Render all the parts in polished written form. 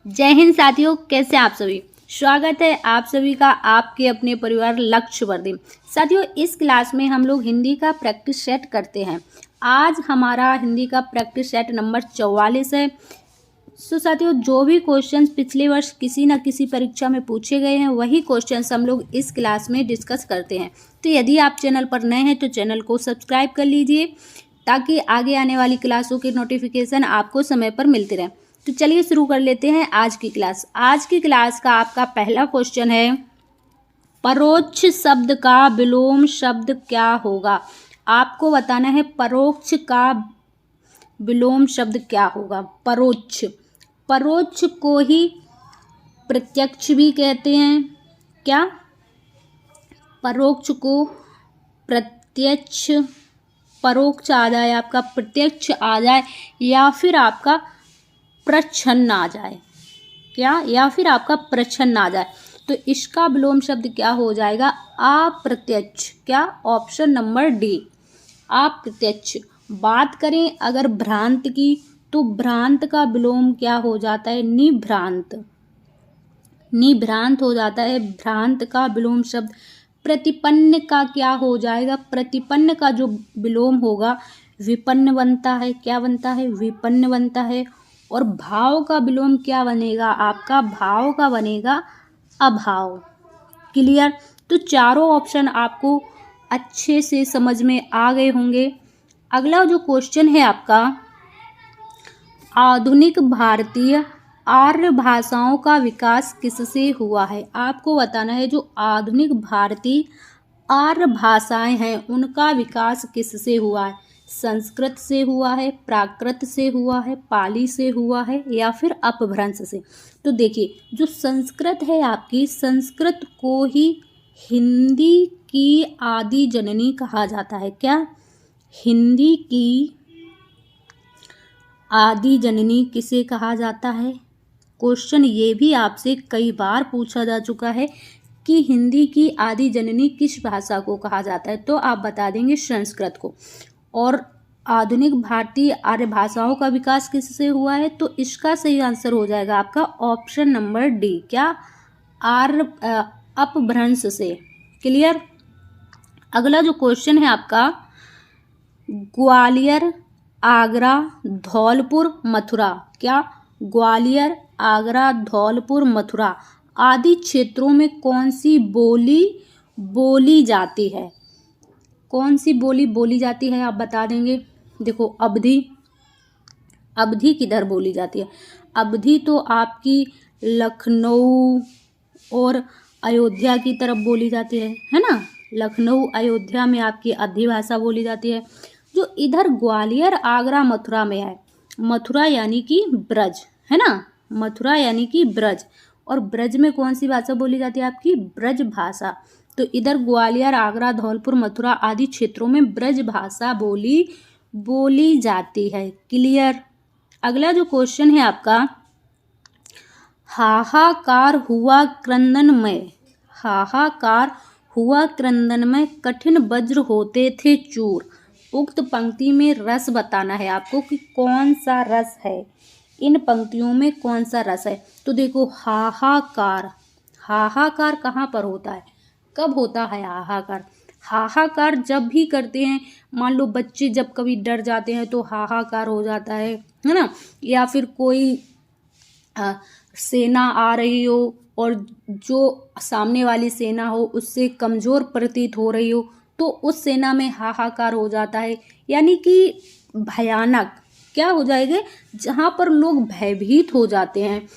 जय हिंद साथियों, कैसे आप सभी। स्वागत है आप सभी का आपके अपने परिवार लक्ष्य वर्दी। साथियों, इस क्लास में हम लोग हिंदी का प्रैक्टिस सेट करते हैं। आज हमारा हिंदी का प्रैक्टिस सेट नंबर 44 है। साथियों, जो भी क्वेश्चंस पिछले वर्ष किसी न किसी परीक्षा में पूछे गए हैं वही क्वेश्चंस हम लोग इस क्लास में डिस्कस करते हैं। तो यदि आप चैनल पर नए हैं तो चैनल को सब्सक्राइब कर लीजिए ताकि आगे आने वाली क्लासों की नोटिफिकेशन आपको समय पर मिलती रहे। तो चलिए शुरू कर लेते हैं आज की क्लास। आज की क्लास का आपका पहला क्वेश्चन है, परोक्ष शब्द का विलोम शब्द क्या होगा। आपको बताना है परोक्ष का विलोम शब्द क्या होगा। परोक्ष, परोक्ष को ही प्रत्यक्ष भी कहते हैं। क्या? परोक्ष को प्रत्यक्ष, परोक्ष आ जाए आपका, प्रत्यक्ष आ जाए या फिर आपका प्रच्छन्न आ जाए। क्या? या फिर आपका प्रच्छन्न आ जाए तो इसका विलोम शब्द क्या हो जाएगा? अप्रत्यक्ष। क्या? ऑप्शन नंबर डी, अप्रत्यक्ष। बात करें अगर भ्रांत की तो भ्रांत का विलोम क्या हो जाता है? निभ्रांत। निभ्रांत हो जाता है भ्रांत का विलोम शब्द। प्रतिपन्न का क्या हो जाएगा? प्रतिपन्न का जो विलोम होगा विपन्न बनता है। क्या बनता है? विपन्न बनता है। और भाव का विलोम क्या बनेगा आपका? भाव का बनेगा अभाव। क्लियर? तो चारों ऑप्शन आपको अच्छे से समझ में आ गए होंगे। अगला जो क्वेश्चन है आपका, आधुनिक भारतीय आर्य भाषाओं का विकास किससे हुआ है। आपको बताना है जो आधुनिक भारतीय आर्य भाषाएं हैं उनका विकास किससे हुआ है। संस्कृत से हुआ है, प्राकृत से हुआ है, पाली से हुआ है या फिर अपभ्रंश से। तो देखिए, जो संस्कृत है आपकी, संस्कृत को ही हिंदी की आदि जननी कहा जाता है। क्या? हिंदी की आदि जननी किसे कहा जाता है? क्वेश्चन ये भी आपसे कई बार पूछा जा चुका है कि हिंदी की आदि जननी किस भाषा को कहा जाता है, तो आप बता देंगे संस्कृत को। और आधुनिक भारतीय आर्य भाषाओं का विकास किससे हुआ है, तो इसका सही आंसर हो जाएगा आपका ऑप्शन नंबर डी। क्या? आर्य अपभ्रंश से। क्लियर? अगला जो क्वेश्चन है आपका, ग्वालियर, आगरा, धौलपुर, मथुरा। क्या? ग्वालियर, आगरा, धौलपुर, मथुरा आदि क्षेत्रों में कौन सी बोली बोली जाती है? कौन सी बोली बोली जाती है आप बता देंगे। देखो, अवधी, अवधी किधर बोली जाती है? अवधी तो आपकी लखनऊ और अयोध्या की तरफ बोली जाती है ना। लखनऊ अयोध्या में आपकी अवधी भाषा बोली जाती है। जो इधर ग्वालियर, आगरा, मथुरा में है, मथुरा यानी कि ब्रज है ना, मथुरा यानी कि ब्रज। और ब्रज में कौन सी भाषा बोली जाती है आपकी? ब्रज भाषा। तो इधर ग्वालियर, आगरा, धौलपुर, मथुरा आदि क्षेत्रों में ब्रज भाषा बोली जाती है। क्लियर? अगला जो क्वेश्चन है आपका, हाहाकार हुआ क्रंदनमय, हाहाकार हुआ क्रंदनमय, कठिन वज्र होते थे चूर। उक्त पंक्ति में रस बताना है आपको कि कौन सा रस है, इन पंक्तियों में कौन सा रस है। तो देखो, हाहाकार, हाहाकार कहाँ पर होता है, कब होता है हाहाकार? हाहाकार जब भी करते हैं, मान लो बच्चे जब कभी डर जाते हैं तो हाहाकार हो जाता है ना। या फिर कोई सेना आ रही हो और जो सामने वाली सेना हो उससे कमज़ोर प्रतीत हो रही हो तो उस सेना में हाहाकार हो जाता है। यानी कि भयानक क्या हो जाएगा? जहाँ पर लोग भयभीत हो जाते हैं,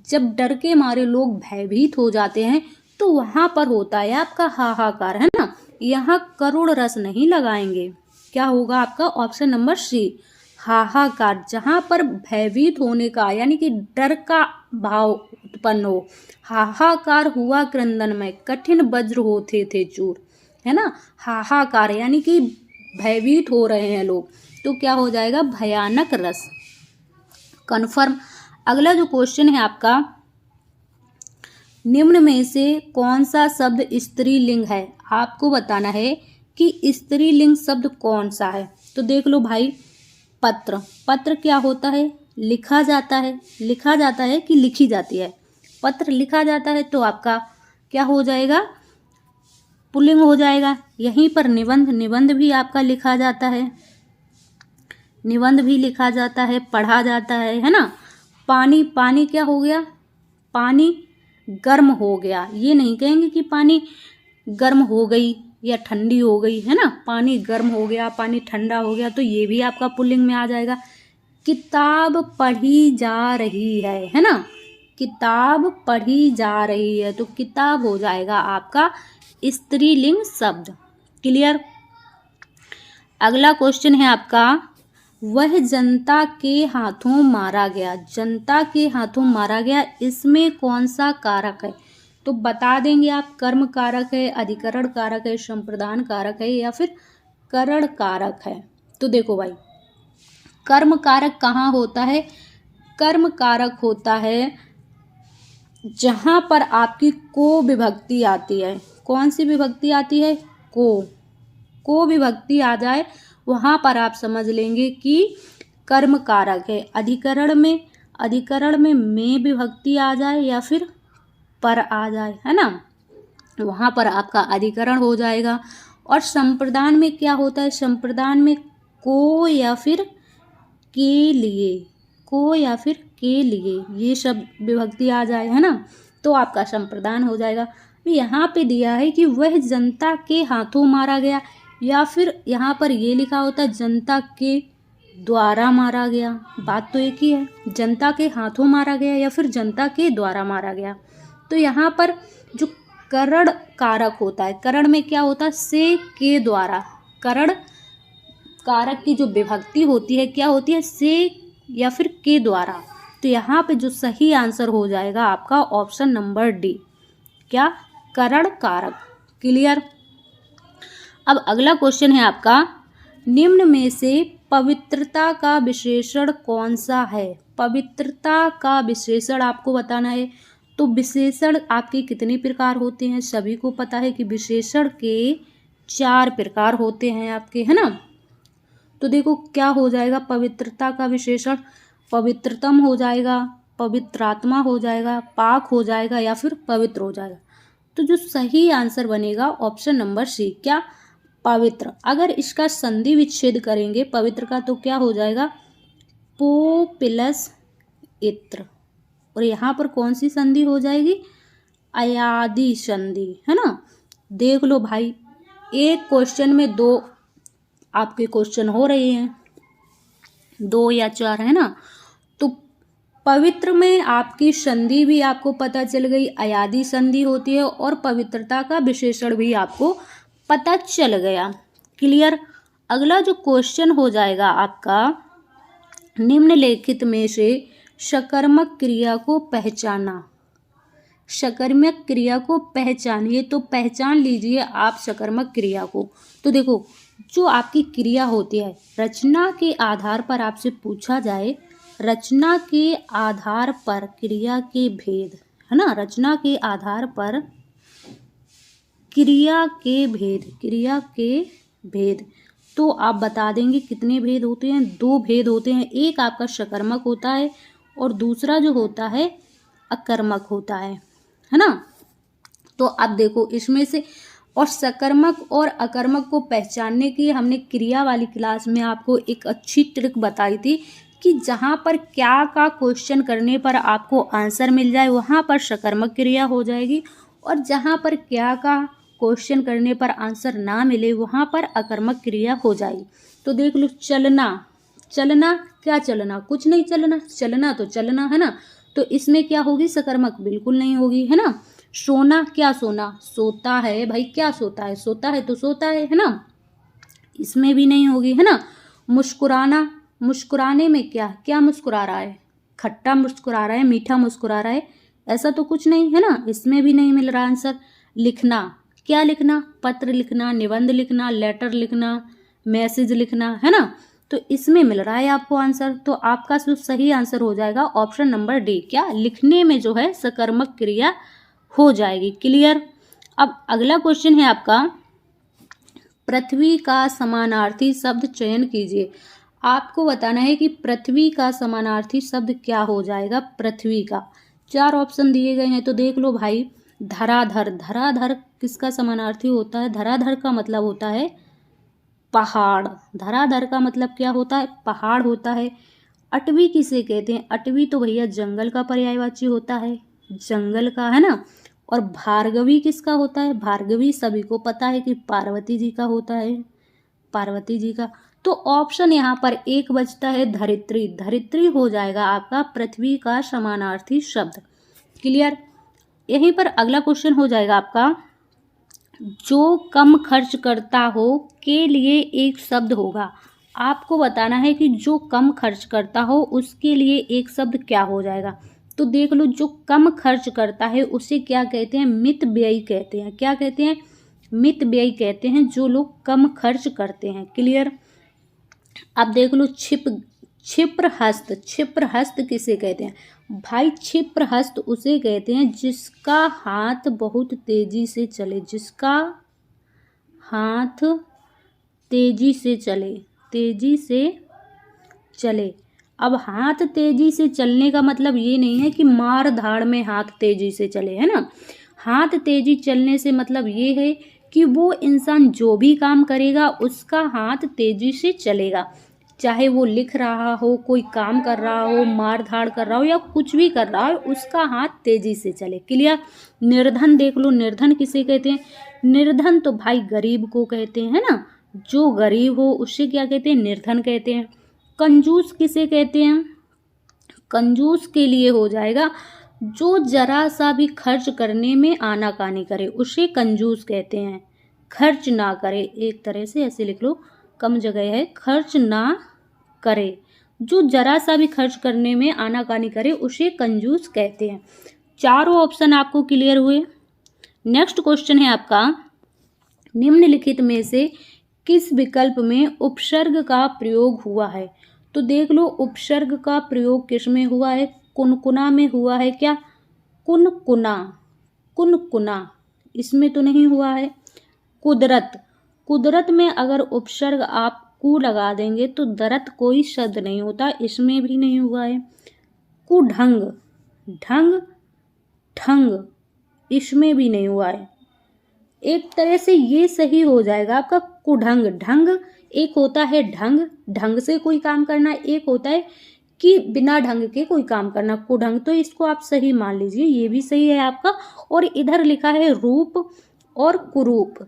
जब डर के मारे लोग भयभीत हो जाते हैं तो वहाँ पर होता है आपका हाहाकार, है ना। यहाँ करुण रस नहीं लगाएंगे। क्या होगा आपका? ऑप्शन नंबर सी, हाहाकार। जहाँ पर भयभीत होने का यानी कि डर का भाव उत्पन्न हो। हाहाकार हुआ क्रंदन में, कठिन वज्र होते थे चूर, है ना। हाहाकार यानी कि भयभीत हो रहे हैं लोग, तो क्या हो जाएगा? भयानक रस। कन्फर्म। अगला जो क्वेश्चन है आपका, निम्न में से कौन सा शब्द स्त्रीलिंग है? आपको बताना है कि स्त्रीलिंग शब्द कौन सा है। तो देख लो भाई, पत्र, पत्र क्या होता है? लिखा जाता है, लिखा जाता है कि लिखी जाती है। पत्र लिखा जाता है तो आपका क्या हो जाएगा, पुल्लिंग हो जाएगा। यहीं पर निबंध, निबंध भी आपका लिखा जाता है, निबंध भी लिखा जाता है, पढ़ा जाता है ना। पानी, पानी क्या हो गया, पानी गर्म हो गया, ये नहीं कहेंगे कि पानी गर्म हो गई या ठंडी हो गई, है ना। पानी गर्म हो गया, पानी ठंडा हो गया, तो ये भी आपका पुल्लिंग में आ जाएगा। किताब पढ़ी जा रही है ना, किताब पढ़ी जा रही है, तो किताब हो जाएगा आपका स्त्रीलिंग शब्द। क्लियर। अगला क्वेश्चन है आपका, वह जनता के हाथों मारा गया, जनता के हाथों मारा गया, इसमें कौन सा कारक है। तो बता देंगे आप, कर्म कारक है, अधिकरण कारक है, संप्रदान कारक है, या फिर करण कारक है। तो देखो भाई, कर्म कारक कहाँ होता है, कर्म कारक होता है जहाँ पर आपकी को विभक्ति आती है। कौन सी विभक्ति आती है, को विभक्ति आ जाए, वहाँ पर आप समझ लेंगे कि कर्म कारक है। अधिकरण में, अधिकरण में विभक्ति आ जाए या फिर पर आ जाए, है ना, वहाँ पर आपका अधिकरण हो जाएगा। और संप्रदान में क्या होता है, संप्रदान में को या फिर के लिए, को या फिर के लिए, ये सब विभक्ति आ जाए, है ना, तो आपका संप्रदान हो जाएगा। यहाँ पे दिया है कि वह जनता के हाथों मारा गया, या फिर यहाँ पर ये लिखा होता है जनता के द्वारा मारा गया, बात तो एक ही है, जनता के हाथों मारा गया या फिर जनता के द्वारा मारा गया। तो यहाँ पर जो करण कारक होता है, करण में क्या होता है, से, के द्वारा, करण कारक की जो विभक्ति होती है क्या होती है, से या फिर के द्वारा। तो यहाँ पे जो सही आंसर हो जाएगा आपका ऑप्शन नंबर डी, क्या, करण कारक। क्लियर। अब अगला क्वेश्चन है आपका, निम्न में से पवित्रता का विशेषण कौन सा है। पवित्रता का विशेषण आपको बताना है। तो विशेषण आपके कितने प्रकार होते हैं, सभी को पता है कि विशेषण के 4 प्रकार होते हैं आपके, है ना। तो देखो क्या हो जाएगा, पवित्रता का विशेषण पवित्रतम हो जाएगा, पवित्रात्मा हो जाएगा, पाक हो जाएगा, या फिर पवित्र हो जाएगा। तो जो सही आंसर बनेगा ऑप्शन नंबर सी, क्या, पवित्र। अगर इसका संधि विच्छेद करेंगे पवित्र का, तो क्या हो जाएगा, पो प्लस इत्र, और यहाँ पर कौन सी संधि हो जाएगी, अयादि संधि, है ना। देख लो भाई, एक क्वेश्चन में 2 आपके क्वेश्चन हो रहे हैं, 2 या 4, है ना। तो पवित्र में आपकी संधि भी आपको पता चल गई, अयादि संधि होती है, और पवित्रता का विशेषण भी आपको पता चल गया। क्लियर। अगला जो क्वेश्चन हो जाएगा आपका, निम्नलिखित में से सकर्मक क्रिया को पहचाना, सकर्मक क्रिया को पहचानिए। तो पहचान लीजिए आप सकर्मक क्रिया को। तो देखो, जो आपकी क्रिया होती है, रचना के आधार पर आपसे पूछा जाए, रचना के आधार पर क्रिया के भेद, है ना, रचना के आधार पर क्रिया के भेद, क्रिया के भेद, तो आप बता देंगे कितने भेद होते हैं, 2 भेद होते हैं। एक आपका सकर्मक होता है और दूसरा जो होता है अकर्मक होता है ना। तो अब देखो इसमें से, और सकर्मक और अकर्मक को पहचानने की हमने क्रिया वाली क्लास में आपको एक अच्छी ट्रिक बताई थी कि जहाँ पर क्या का क्वेश्चन करने पर आपको आंसर मिल जाए वहाँ पर सकर्मक क्रिया हो जाएगी, और जहाँ पर क्या का क्वेश्चन करने पर आंसर ना मिले वहाँ पर अकर्मक क्रिया हो जाएगी। तो देख लो, चलना, चलना क्या, चलना कुछ नहीं, चलना, चलना तो चलना, है ना। तो इसमें क्या होगी, सकर्मक बिल्कुल नहीं होगी, है ना। सोना, क्या सोना, सोता है भाई, क्या सोता है, सोता है तो सोता है ना, इसमें भी नहीं होगी, है ना। मुस्कुराना, मुस्कुराने में क्या, क्या मुस्कुरा रहा है, खट्टा मुस्कुरा रहा है, मीठा मुस्कुरा रहा है, ऐसा तो कुछ नहीं, है ना, इसमें भी नहीं मिल रहा आंसर। लिखना, क्या लिखना, पत्र लिखना, निबंध लिखना, लेटर लिखना, मैसेज लिखना, है ना। तो इसमें मिल रहा है आपको आंसर। तो आपका जो सही आंसर हो जाएगा ऑप्शन नंबर डी, क्या, लिखने में जो है सकर्मक क्रिया हो जाएगी। क्लियर। अब अगला क्वेश्चन है आपका, पृथ्वी का समानार्थी शब्द चयन कीजिए। आपको बताना है कि पृथ्वी का समानार्थी शब्द क्या हो जाएगा। पृथ्वी का 4 ऑप्शन दिए गए हैं, तो देख लो भाई। धराधर, धराधर किसका समानार्थी होता है? धराधर का मतलब होता है पहाड़। धराधर का मतलब क्या होता है? पहाड़ होता है। अटवी किसे कहते हैं? अटवी तो भैया जंगल का पर्यायवाची होता है, जंगल का, है ना। और भार्गवी किसका होता है? भार्गवी सभी को पता है कि पार्वती जी का होता है, पार्वती जी का। तो ऑप्शन यहाँ पर एक बचता है धरित्री। धरित्री हो जाएगा आपका पृथ्वी का समानार्थी शब्द। क्लियर। यहीं पर अगला क्वेश्चन हो जाएगा आपका, जो कम खर्च करता हो के लिए एक शब्द होगा। आपको बताना है कि जो कम खर्च करता हो उसके लिए एक शब्द क्या हो जाएगा। तो देख लो, जो कम खर्च करता है उसे क्या कहते हैं? मितव्ययी कहते हैं। क्या कहते हैं? मितव्ययी कहते हैं जो लोग कम खर्च करते हैं। क्लियर। अब देख लो, क्षिप्रहस्त। क्षिप्रहस्त किसे कहते हैं? भाई क्षिप्रहस्त उसे कहते हैं जिसका हाथ बहुत तेजी से चले, जिसका हाथ तेजी से चले, तेजी से चले। अब हाथ तेजी से चलने का मतलब ये नहीं है कि मार धाड़ में हाथ तेजी से चले, है ना। हाथ तेजी चलने से मतलब ये है कि वो इंसान जो भी काम करेगा उसका हाथ तेजी से चलेगा, चाहे वो लिख रहा हो, कोई काम कर रहा हो, मार धाड़ कर रहा हो या कुछ भी कर रहा हो, उसका हाथ तेजी से चले। क्लियर। निर्धन देख लो, निर्धन किसे कहते हैं? निर्धन तो भाई गरीब को कहते हैं, है ना। जो गरीब हो उससे क्या कहते हैं? निर्धन कहते हैं। कंजूस किसे कहते हैं? कंजूस के लिए हो जाएगा जो जरा सा भी खर्च करने में आनाकानी करे, उसे कंजूस कहते हैं। खर्च ना करे, एक तरह से ऐसे लिख लो, कम जगह है, खर्च ना करे। जो जरा सा भी खर्च करने में आनाकानी करे उसे कंजूस कहते हैं। चारों ऑप्शन आपको क्लियर हुए। नेक्स्ट क्वेश्चन है आपका, निम्नलिखित में से किस विकल्प में उपसर्ग का प्रयोग हुआ है? तो देख लो, उपसर्ग का प्रयोग किस में हुआ है? कुनकुना में हुआ है क्या? कुनकुना, कुनकुना इसमें तो नहीं हुआ है। कुदरत, कुदरत में अगर उपसर्ग आप कु लगा देंगे तो दरत कोई शब्द नहीं होता, इसमें भी नहीं हुआ है। कुढंग, ढंग, ठंग इसमें भी नहीं हुआ है। एक तरह से ये सही हो जाएगा आपका कुढंग। ढंग एक होता है ढंग, ढंग से कोई काम करना, एक होता है कि बिना ढंग के कोई काम करना, कुढंग। तो इसको आप सही मान लीजिए, ये भी सही है आपका। और इधर लिखा है रूप और कुरूप।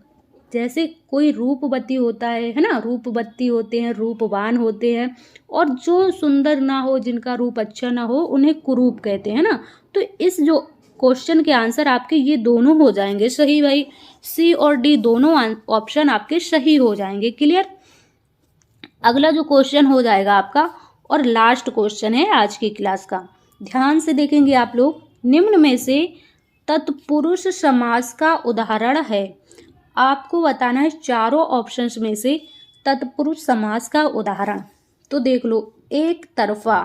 जैसे कोई रूपवती होता है ना, रूपवती होते हैं, रूपवान होते हैं, और जो सुंदर ना हो, जिनका रूप अच्छा ना हो, उन्हें कुरूप कहते हैं ना। तो इस जो क्वेश्चन के आंसर आपके ये दोनों हो जाएंगे सही भाई। सी और डी दोनों ऑप्शन आपके सही हो जाएंगे। क्लियर। अगला जो क्वेश्चन हो जाएगा आपका और लास्ट क्वेश्चन है आज की क्लास का, ध्यान से देखेंगे आप लोग। निम्न में से तत्पुरुष समास का उदाहरण है। आपको बताना है चारों ऑप्शंस में से तत्पुरुष समास का उदाहरण। तो देख लो, एक तरफा,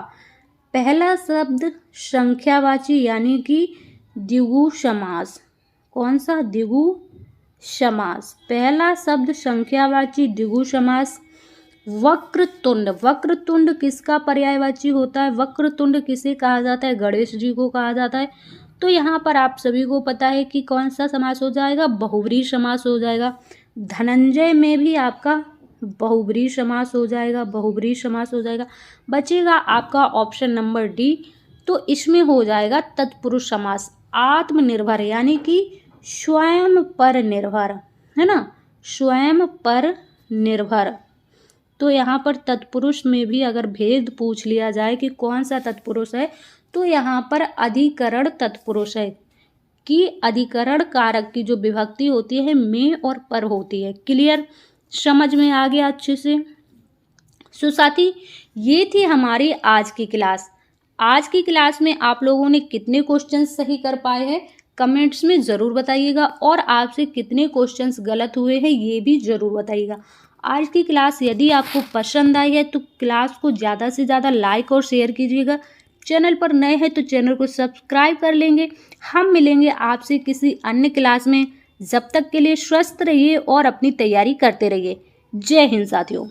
पहला शब्द संख्यावाची यानी कि द्विगु समास। कौन सा? द्विगु समास। पहला शब्द संख्यावाची द्विगु समास। वक्रतुंड, वक्रतुंड किसका पर्यायवाची होता है? वक्रतुंड किसे कहा जाता है? गणेश जी को कहा जाता है। तो यहाँ पर आप सभी को पता है कि कौन सा समास हो जाएगा? बहुव्रीहि समास हो जाएगा। धनंजय में भी आपका बहुव्रीहि समास हो जाएगा, बहुव्रीहि समास हो जाएगा। बचेगा आपका ऑप्शन नंबर डी, तो इसमें हो जाएगा तत्पुरुष समास। आत्मनिर्भर यानी कि स्वयं पर निर्भर, है ना, स्वयं पर निर्भर। तो यहाँ पर तत्पुरुष में भी अगर भेद पूछ लिया जाए कि कौन सा तत्पुरुष है, तो यहाँ पर अधिकरण तत्पुरुष है कि अधिकरण कारक की जो विभक्ति होती है में और पर होती है। क्लियर, समझ में आ गया अच्छे से? सो साथी, ये थी हमारी आज की क्लास। आज की क्लास में आप लोगों ने कितने क्वेश्चंस सही कर पाए हैं कमेंट्स में ज़रूर बताइएगा, और आपसे कितने क्वेश्चंस गलत हुए हैं ये भी ज़रूर बताइएगा। आज की क्लास यदि आपको पसंद आई है तो क्लास को ज़्यादा से ज़्यादा लाइक और शेयर कीजिएगा। चैनल पर नए हैं तो चैनल को सब्सक्राइब कर लेंगे। हम मिलेंगे आपसे किसी अन्य क्लास में। जब तक के लिए स्वस्थ रहिए और अपनी तैयारी करते रहिए। जय हिंद साथियों।